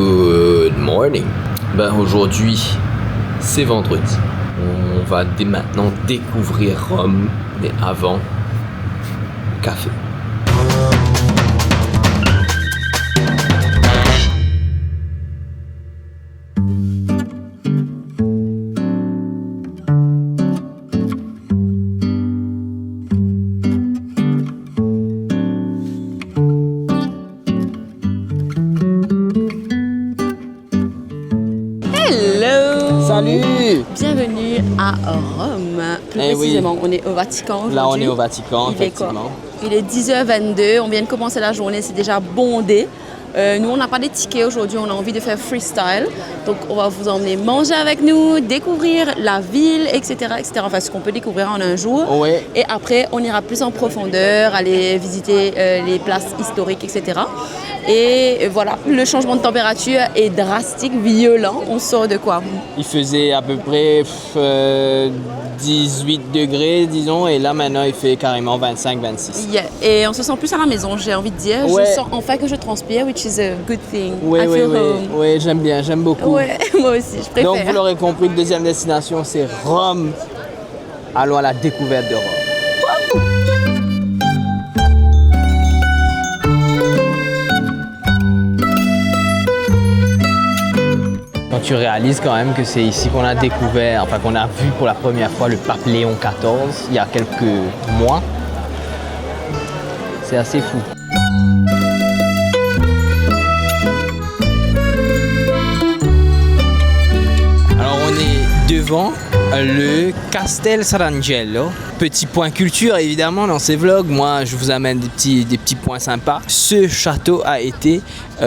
Good morning. Ben aujourd'hui, c'est vendredi. On va dès maintenant découvrir Rome, mais avant, café. Salut! Bienvenue à Rome. Plus précisément, on est au Vatican aujourd'hui. Là, on est au Vatican, effectivement. Il est 10h22, on vient de commencer la journée, c'est déjà bondé. Nous, on n'a pas de tickets aujourd'hui, on a envie de faire freestyle. Donc, on va vous emmener manger avec nous, découvrir la ville, etc. etc. Enfin, ce qu'on peut découvrir en un jour. Oui. Et après, on ira plus en profondeur, aller visiter les places historiques, etc. Et voilà, le changement de température est drastique, violent. On sort de quoi? Il faisait à peu près 18 degrés, disons, et là, maintenant, il fait carrément 25-26. Yeah. Et on se sent plus à la maison, j'ai envie de dire. Ouais. Je sens enfin que je transpire, which is a good thing. Oui, I oui, feel oui. home. Oui, j'aime bien, j'aime beaucoup. Ouais, moi aussi, je préfère. Donc, vous l'aurez compris, deuxième destination, c'est Rome. Allons à la découverte de Rome. Quand tu réalises quand même que c'est ici qu'on a découvert, enfin qu'on a vu pour la première fois le pape Léon XIV il y a quelques mois, c'est assez fou. Alors on est devant le Castel Sarangelo. Petit point culture évidemment dans ces vlogs, moi je vous amène des petits points sympas. Ce château a été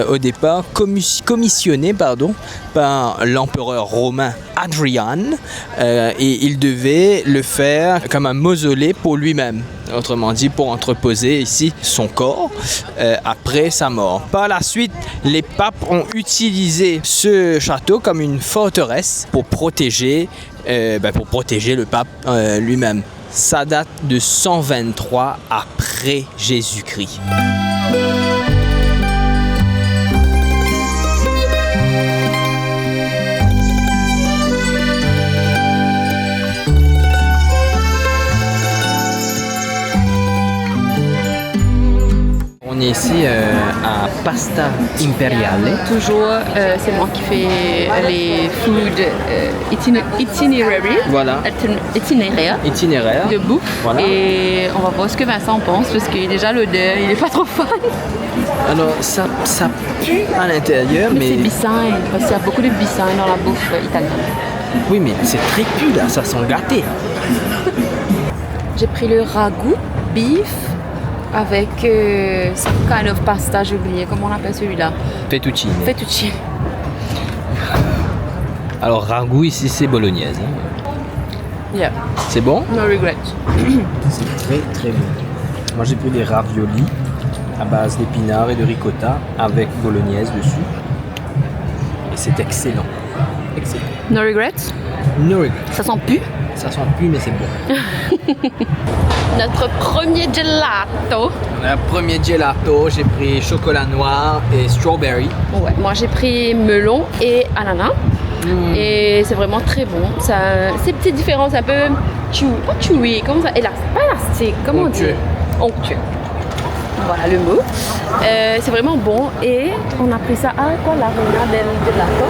au départ commissionné par l'empereur romain Hadrian et il devait le faire comme un mausolée pour lui-même. Autrement dit, pour entreposer ici son corps après sa mort. Par la suite, les papes ont utilisé ce château comme une forteresse pour protéger le pape lui-même. Ça date de 123 après Jésus-Christ. On est ici à Pasta Imperiale. Toujours, c'est moi qui fais les food itinerary. Voilà. Itinéraire. De bouffe. Voilà. Et on va voir ce que Vincent pense parce que déjà l'odeur, il est pas trop fan. Alors ça pue à l'intérieur, mais... C'est bissine, parce qu'il y a beaucoup de bissine dans la bouffe italienne. Oui, mais c'est très pu là, ça sent gâté. J'ai pris le ragoût, beef, avec some kind of pasta, j'ai oublié, comment on appelle celui-là? Fettuccine. Fettuccine. Alors ragoût ici c'est bolognaise. Yeah. C'est bon? No regrets. C'est très très bon. Moi j'ai pris des raviolis à base d'épinards et de ricotta avec bolognaise dessus. Et c'est excellent. Excellent. No regrets? No regrets. Ça sent plus? Ça sent plus mais c'est bon. Notre premier gelato. On a un premier gelato, j'ai pris chocolat noir et strawberry. Ouais, moi j'ai pris melon et ananas. Et c'est vraiment très bon. Ça, c'est une petite différence un peu pas chewy, comment ça? Pas élastique, comment on dit? Onctueux. Voilà le mot. C'est vraiment bon et on a pris ça à quoi? L'Arena del Gelato.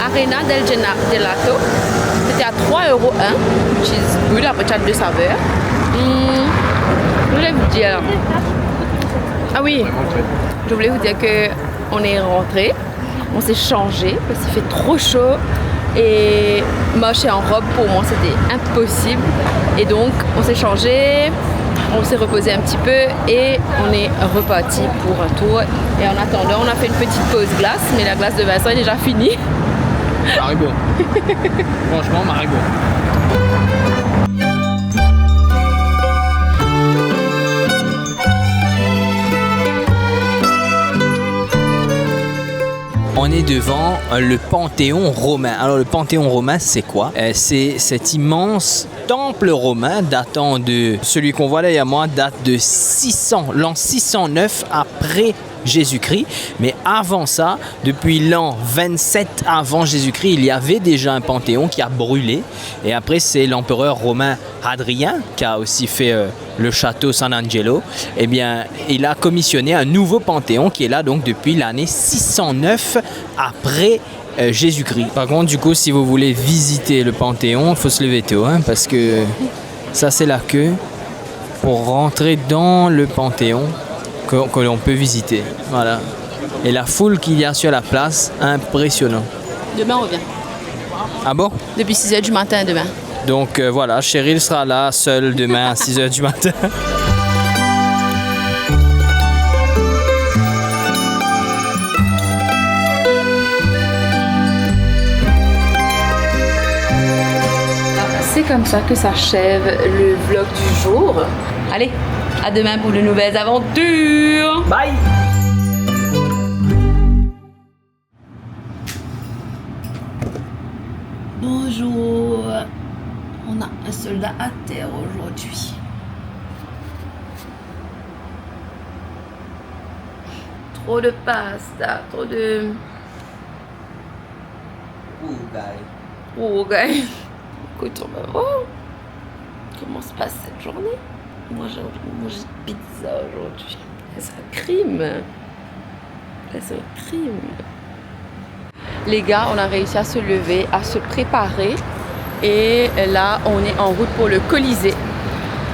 Arena del Gelato. C'était à 3,1 €, which is good, après tu as deux saveurs. Je voulais vous dire. Ah oui, je voulais vous dire qu'on est rentré, on s'est changé parce qu'il fait trop chaud et marcher en robe pour moi c'était impossible. Et donc on s'est changé, on s'est reposé un petit peu et on est reparti pour un tour. Et en attendant, on a fait une petite pause glace, mais la glace de Vincent est déjà finie. Marigot. Franchement, Marigot. On est devant le Panthéon romain. Alors le Panthéon romain, c'est quoi? C'est cet immense temple romain datant de... Celui qu'on voit derrière moi date de l'an 609 après Jésus-Christ. Mais avant ça, depuis l'an 27 avant Jésus-Christ, il y avait déjà un panthéon qui a brûlé. Et après, c'est l'empereur romain Hadrien qui a aussi fait le château San Angelo. Eh bien, il a commissionné un nouveau panthéon qui est là donc depuis l'année 609 après Jésus-Christ. Par contre, du coup, si vous voulez visiter le Panthéon, il faut se lever tôt, hein, parce que ça, c'est la queue pour rentrer dans le Panthéon que l'on peut visiter. Voilà. Et la foule qu'il y a sur la place, impressionnant. Demain, on revient. Ah bon? Depuis 6h du matin, demain. Donc voilà, Cheryl sera là, seule demain à 6h du matin. C'est comme ça que s'achève le vlog du jour. Allez, à demain pour de nouvelles aventures. Bye! Bonjour. On a un soldat à terre aujourd'hui. Trop de pasta, trop de... Oh, gars. Écoute, on va voir comment se passe cette journée. Moi, j'ai envie de manger de pizza aujourd'hui. C'est un crime. C'est un crime. Les gars, on a réussi à se lever, à se préparer. Et là, on est en route pour le Colisée.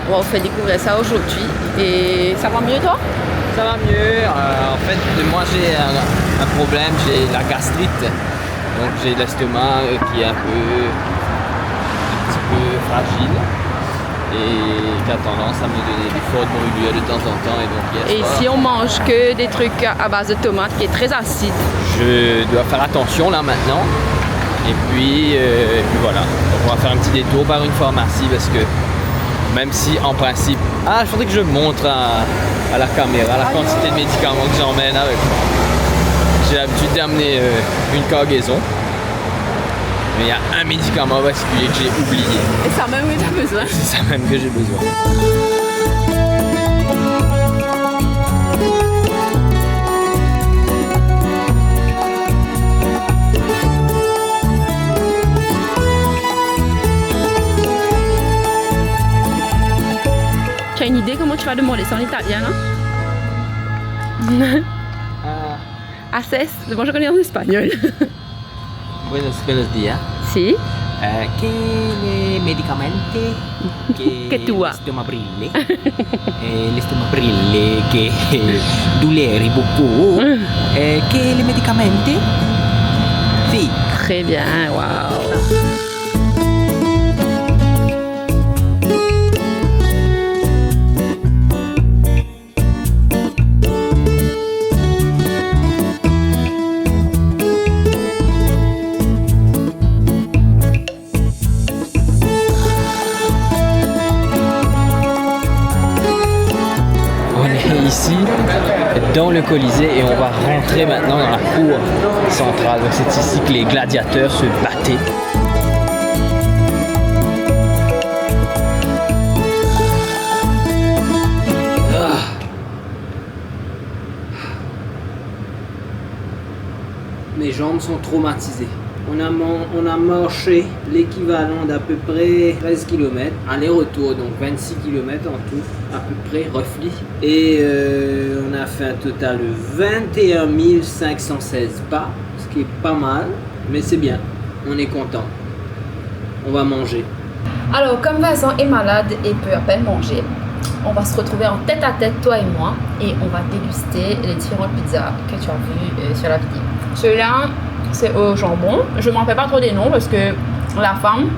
On va vous faire découvrir ça aujourd'hui. Et ça va mieux, toi? Ça va mieux. En fait, moi, j'ai un problème. J'ai la gastrite. Donc, j'ai l'estomac qui est un petit peu fragile. Et qui a tendance à me donner des fortes brûlures de temps en temps. Et ici, on mange que des trucs à base de tomates qui est très acide. Je dois faire attention là maintenant. Et puis voilà. Donc, on va faire un petit détour par une pharmacie parce que même si en principe... Ah, il faudrait que je montre à la caméra la quantité de médicaments que j'emmène avec moi. J'ai l'habitude d'amener une cargaison. Mais il y a un médicament particulier que j'ai oublié. Et ça même que tu as besoin. C'est ça même que j'ai besoin. Tu as une idée comment tu vas demander ça en italien, non? Access, moi je connais en espagnol. Buenos días. Si. Che le medicamente che tu hai. l'estomac brille l'estomac brille che douleur beaucoup che le medicamente si. Très bien, waouh. Ici dans le Colisée et on va rentrer maintenant dans la cour centrale. Donc c'est ici que les gladiateurs se battaient. Mes jambes sont traumatisées. On a marché l'équivalent d'à peu près 13 km, aller-retour, donc 26 km en tout, à peu près, roughly. Et on a fait un total de 21 516 pas, ce qui est pas mal, mais c'est bien, on est content. On va manger. Alors, comme Vincent est malade et peut à peine manger, on va se retrouver en tête à tête, toi et moi, et on va déguster les différentes pizzas que tu as vues sur la vidéo. Celui-là, c'est au jambon. Je ne m'en rappelle pas trop des noms parce que la femme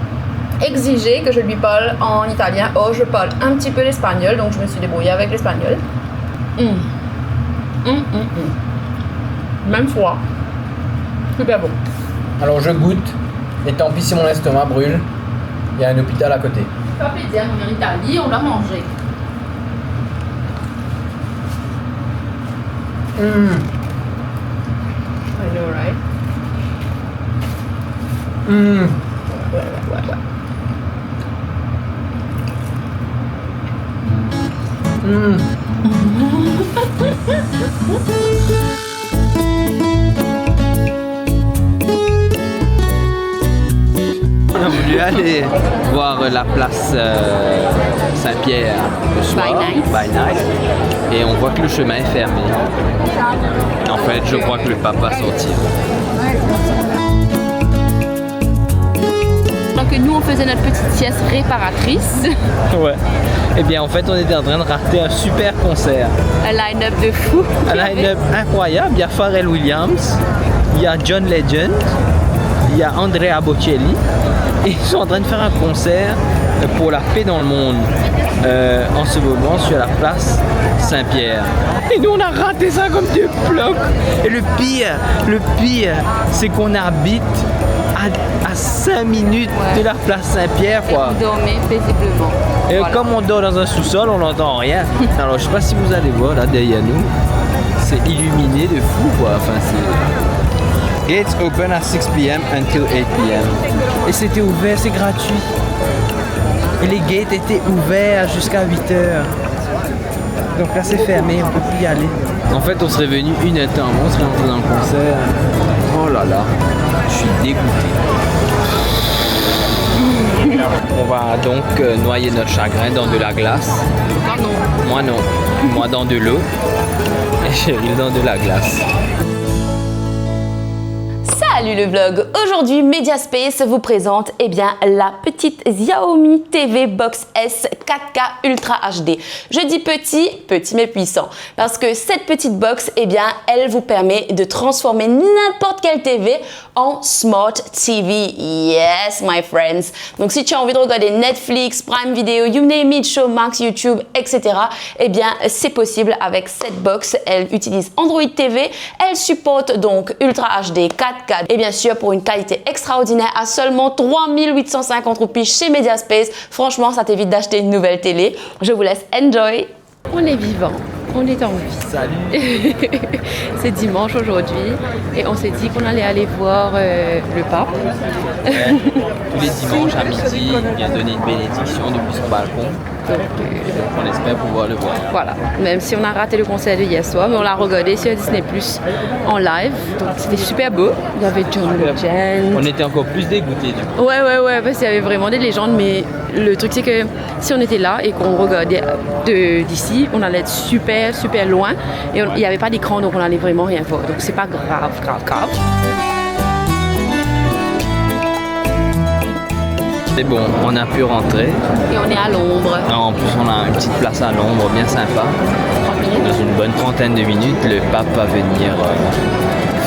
exigeait que je lui parle en italien. Or, je parle un petit peu l'espagnol, donc je me suis débrouillée avec l'espagnol. Même fois. Super bon. Alors je goûte, et tant pis si mon estomac brûle, il y a un hôpital à côté. Pas plaisir, on est en Italie, on l'a mangé. I know, right? Ouais. On a voulu aller voir la place Saint-Pierre le soir, by night, et on voit que le chemin est fermé. En fait, je crois que le pape va sortir. Donc nous, on faisait notre petite sieste réparatrice. Ouais. Eh bien, en fait, on était en train de rater un super concert. Un line-up de fou. Un line-up incroyable. Il y a Pharrell Williams, il y a John Legend, il y a Andrea Bocelli. Et ils sont en train de faire un concert pour la paix dans le monde en ce moment sur la place Saint-Pierre. Et nous, on a raté ça comme des blocs. Et le pire, c'est qu'on habite à 5 minutes de la place Saint-Pierre, quoi. Vous dormez paisiblement. Et Voilà. comme on dort dans un sous-sol, on n'entend rien. Alors, je sais pas si vous allez voir là derrière nous, c'est illuminé de fou, quoi. Enfin, c'est gates open at 6 p.m. until 8 p.m. Et c'était ouvert, c'est gratuit. Et les gates étaient ouverts jusqu'à 8 heures. Donc là, c'est fermé, on peut plus y aller. En fait, on serait venu une heure avant, on serait entré dans le concert. Oh là là, je suis dégoûté. On va donc noyer notre chagrin dans de la glace. Moi non. Moi dans de l'eau. Et Cheryl dans de la glace. Salut le vlog! Aujourd'hui, Mediaspace vous présente la petite Xiaomi TV Box S 4K Ultra HD. Je dis petit mais puissant. Parce que cette petite box, elle vous permet de transformer n'importe quelle TV en Smart TV. Yes, my friends! Donc si tu as envie de regarder Netflix, Prime Video, you name it, Showmax, YouTube, etc. C'est possible avec cette box. Elle utilise Android TV. Elle supporte donc Ultra HD 4K. Et bien sûr, pour une qualité extraordinaire à seulement 3850 roupies chez Mediaspace. Franchement, ça t'évite d'acheter une nouvelle télé. Je vous laisse enjoy. On est vivant, on est en vie. Salut! C'est dimanche aujourd'hui et on s'est dit qu'on allait aller voir le pape. Ouais, tous les dimanches à midi, il vient donner une bénédiction depuis son balcon. Donc, On espère pouvoir le voir. voilà, même si on a raté le concert de hier soir, mais on l'a regardé sur Disney Plus en live. Donc c'était super beau. Il y avait John Legend. On était encore plus dégoûtés du coup. Ouais, parce qu'il y avait vraiment des légendes, mais le truc c'est que si on était là et qu'on regardait d'ici, on allait être super loin et il n'y avait pas d'écran, donc on allait vraiment rien voir. Donc c'est pas grave. C'est bon, on a pu rentrer. Et on est à l'ombre. En plus, on a une petite place à l'ombre bien sympa. 30 minutes. Dans une bonne trentaine de minutes, le pape va venir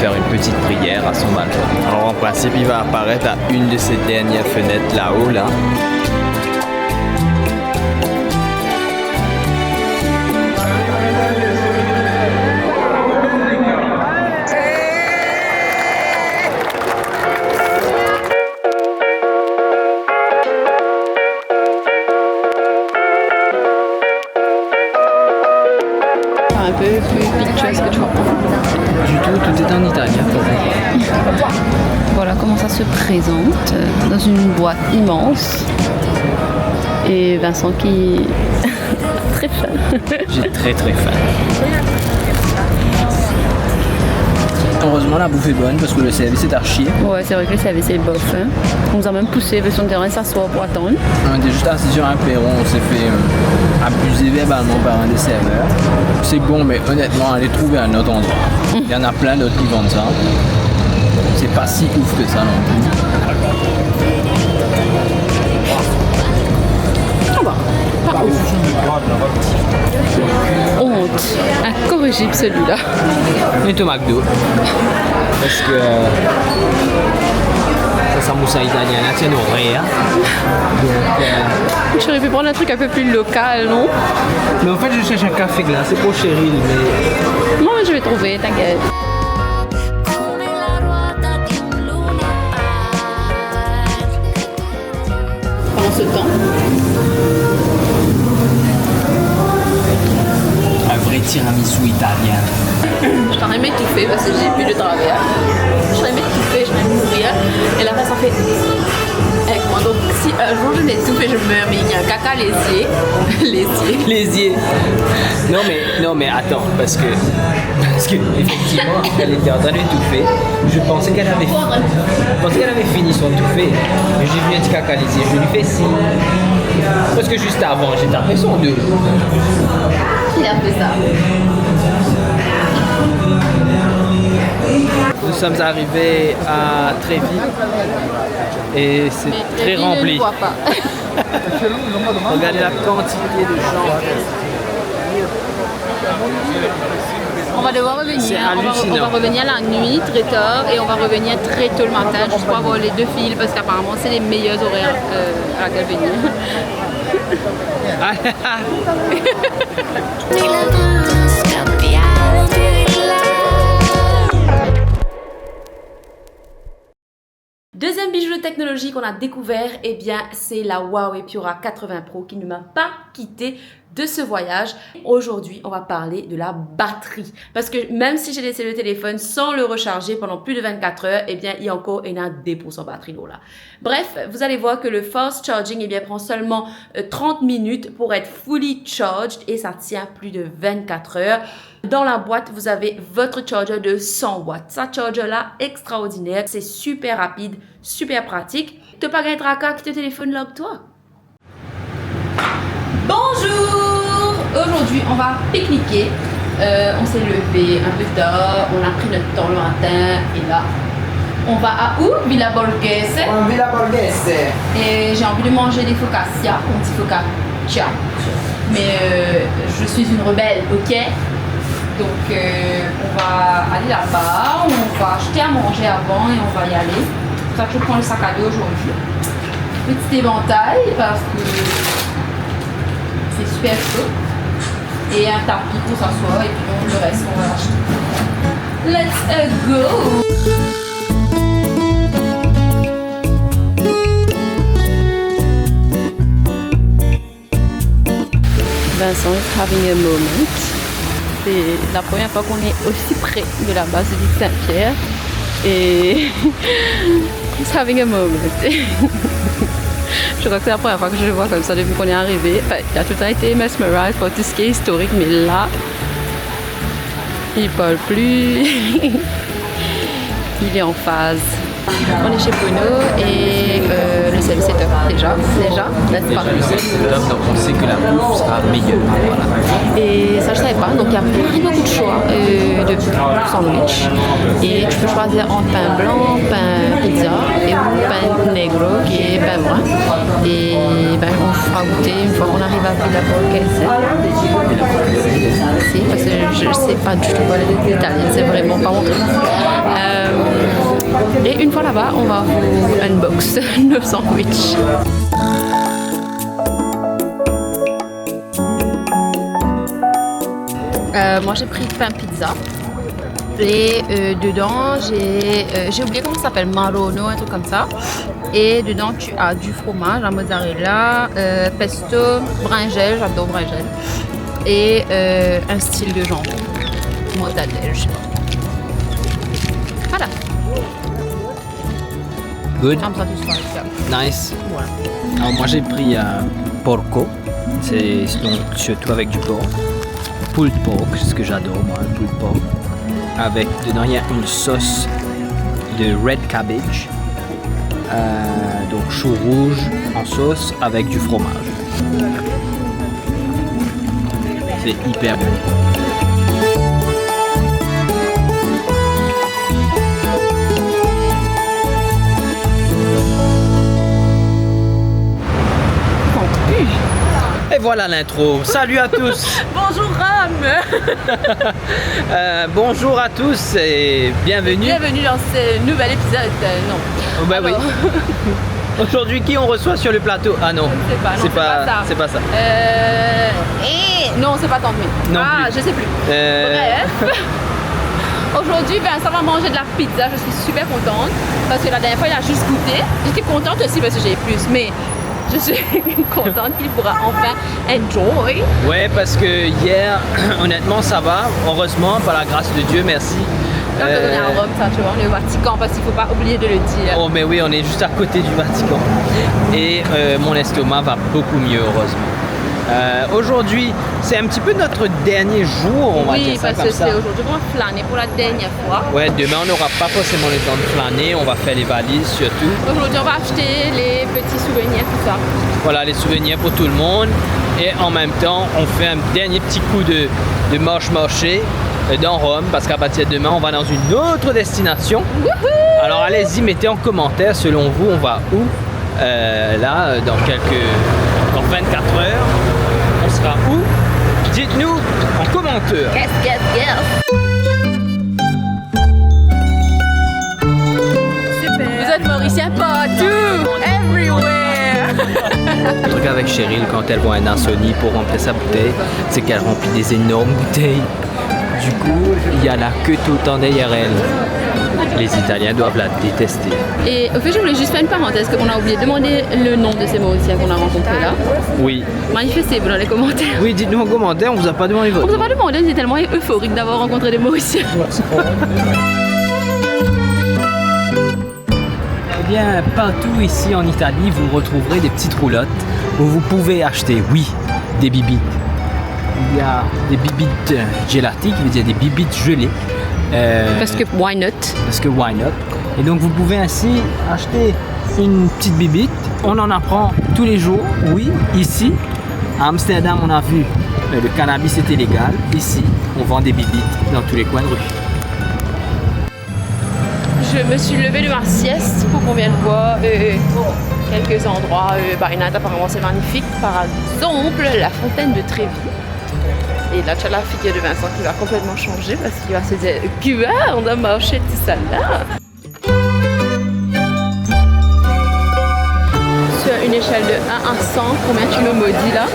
faire une petite prière à son balcon. Alors en principe, il va apparaître à une de ces dernières fenêtres là-haut, là. Un peu plus picturesque, tu vois. Du tout est en italien. Voilà comment ça se présente dans une boîte immense. Et Vincent qui très faim. J'ai très faim. Heureusement, la bouffe est bonne parce que le service est à chier. Ouais, c'est vrai que le service est bof. Hein. On nous a même poussé vers son terrain s'asseoir pour attendre. On était juste assis sur un perron, on s'est fait abuser verbalement par un des serveurs. C'est bon, mais honnêtement, allez trouver un autre endroit. Il y en a plein d'autres qui vendent ça. C'est pas si ouf que ça non plus. Ah bah, pas ouf. Honte. Incorrigible celui-là. On est au McDo. Parce que ça samoussa italiana, c'est nos rires. Donc, J'aurais pu prendre un truc un peu plus local, non? mais en fait, je cherche un café glacé pour Cheryl, mais Non, mais je vais trouver, t'inquiète. Pendant ce temps, un vrai tiramisu italien. je t'en ai m'étouffer parce que j'ai plus de travers. Je t'en ai m'étouffer, je vais mourir. Et la face en fait avec moi. Donc si un jour je m'étouffe et je meurs, mais il y a un caca lésier. Lésier. Non mais attends, parce que Parce que effectivement, elle était en train d'étouffer. Je pensais qu'elle avait fini son touffé. Mais j'ai vu un petit cacalisé. Je lui fais signe. Parce que juste avant, j'ai tapé son dos. Il a fait ça. Nous sommes arrivés à Tréville et c'est très rempli. Regardez la quantité de gens. On va devoir revenir. On va revenir la nuit très tard et on va revenir très tôt le matin juste pour avoir les deux fils parce qu'apparemment c'est les meilleurs horaires à laquelle venir. Deuxième bijou de technologie qu'on a découvert, eh bien, c'est la Huawei Piora 80 Pro qui ne m'a pas quitté de ce voyage. Aujourd'hui, on va parler de la batterie. Parce que même si j'ai laissé le téléphone sans le recharger pendant plus de 24 heures, eh bien, il y a encore un 2% batterie là. Bref, vous allez voir que le fast charging, eh bien, prend seulement 30 minutes pour être fully charged et ça tient plus de 24 heures. Dans la boîte, vous avez votre charger de 100 watts. Ce charger-là, extraordinaire. C'est super rapide, super pratique. T'as pas gagné tracas qui te téléphone là que toi? Bonjour! Aujourd'hui, on va pique-niquer. On s'est levé un peu tard, on a pris notre temps le matin et là, on va à où? Villa Borghese. Villa Borghese. Et j'ai envie de manger des focaccia, un petit focaccia. Mais je suis une rebelle, ok? Donc on va aller là-bas, on va acheter à manger avant et on va y aller. C'est pour ça que je prends le sac à dos aujourd'hui. Petit éventail parce que c'est super chaud. Et un tapis pour s'asseoir et puis donc le reste on va l'acheter. Let's go! Vincent is having a moment. C'est la première fois qu'on est aussi près de la base de l'île Saint-Pierre et he's having a moment. Je crois que c'est la première fois que je le vois comme ça depuis qu'on est arrivé. Enfin, il a tout le temps été mesmerized par tout ce qui est historique, mais là, il parle plus. Il est en phase. On est chez Bruno et le service est top déjà, n'est-ce pas? Donc on sait que la bouffe sera meilleure. Voilà. Et ça je savais pas, donc il y a beaucoup de choix de sandwich. Et tu peux choisir entre pain blanc, pain pizza et pain negro qui est pain brun. Et ben, on fera goûter une fois qu'on arrive à Villa Borghese. Si, parce que je sais pas du tout parler l'italien, c'est vraiment pas mon truc. Et une fois là-bas, on va vous unbox nos sandwichs. Moi j'ai pris pain pizza et dedans j'ai oublié comment ça s'appelle, marrone, un truc comme ça. Et dedans tu as du fromage, la mozzarella, pesto, brinjelle, j'adore brinjelle, et un style de jambon, mortadelle, je sais pas. Voilà. Good. I'm satisfied, yeah. Nice. Voilà. Alors moi j'ai pris un porco, c'est donc surtout avec du porc. Pulled pork, c'est ce que j'adore moi, le pulled pork. Avec dedans il y a une sauce de red cabbage, donc chou rouge en sauce avec du fromage. C'est hyper bon. Et voilà l'intro. Salut à tous. Bonjour Ram. Bonjour à tous et bienvenue. Bienvenue dans ce nouvel épisode. Non. Oh, bah oui. Aujourd'hui, qui on reçoit sur le plateau? Ah non, C'est pas ça. C'est pas ça. Non, c'est pas tant mieux. Non Ah, plus. je sais plus. Bref. Aujourd'hui, ça va manger de la pizza. Je suis super contente parce que la dernière fois, il a juste goûté. J'étais contente aussi parce que j'ai plus, mais je suis contente qu'il pourra enfin enjoy. Ouais, parce que hier, honnêtement, ça va. Heureusement, par la grâce de Dieu, merci. On est à Rome, ça, tu vois, on est au Vatican parce qu'il faut pas oublier de le dire. Oh, mais oui, on est juste à côté du Vatican. Et mon estomac va beaucoup mieux, heureusement. Aujourd'hui, C'est un petit peu notre dernier jour, on va Oui, dire ça parce comme que ça. c'est aujourd'hui qu'on va flâner pour la dernière fois. Ouais, demain on n'aura pas forcément le temps de flâner, on va faire les valises surtout. Aujourd'hui, on va acheter les petits souvenirs, tout ça. Voilà, les souvenirs pour tout le monde. Et en même temps, on fait un dernier petit coup de marché dans Rome, parce qu'à partir de demain, on va dans une autre destination. Alors allez-y, mettez en commentaire, selon vous, on va où là, dans 24 heures, on sera où? Dites-nous en commentaire. Yes. Super. Vous êtes Mauricien partout, everywhere. Le truc avec Cheryl, quand elle voit un insomnie pour remplir sa bouteille, c'est qu'elle remplit des énormes bouteilles. Du coup, il y a la queue tout le temps derrière elle. Les Italiens doivent la détester. Et au fait, je voulais juste faire une parenthèse, qu'on a oublié de demander le nom de ces Mauriciens qu'on a rencontrés là. Oui. Manifestez-vous dans les commentaires. Oui, dites-nous en commentaire, on vous a pas demandé On votre vous a nom. pas demandé, on est tellement euphorique d'avoir rencontré des Mauriciens. Eh bien, partout ici en Italie, vous retrouverez des petites roulottes où vous pouvez acheter, oui, des bibites. Il y a des bibites gelati, qui veut dire des bibites gelées. Parce que why not? Parce que why not? Et donc vous pouvez ainsi acheter une petite bibite. On en apprend tous les jours. Oui, ici, à Amsterdam, on a vu le cannabis était légal. Ici, on vend des bibites dans tous les coins de rue. Je me suis levée de ma sieste pour qu'on vienne voir quelques endroits. Barinat, apparemment c'est magnifique. Par exemple, la fontaine de Trévi. Et là, tu as la figure de Vincent qui va complètement changer parce qu'il va se dire « on doit marcher tout ça là !» Sur une échelle de 1 à 100, combien tu me maudis là?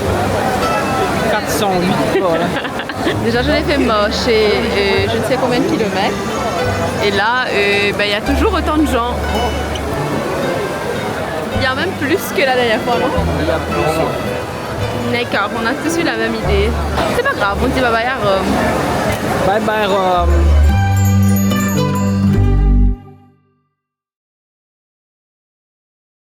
408, voilà. Déjà, je l'ai fait marcher je ne sais combien de kilomètres. Et là, il y a toujours autant de gens. Il y a même plus que la dernière fois, non? D'accord, on a tous eu la même idée. C'est pas grave, on dit bye bye à Rome. Bye bye Rome.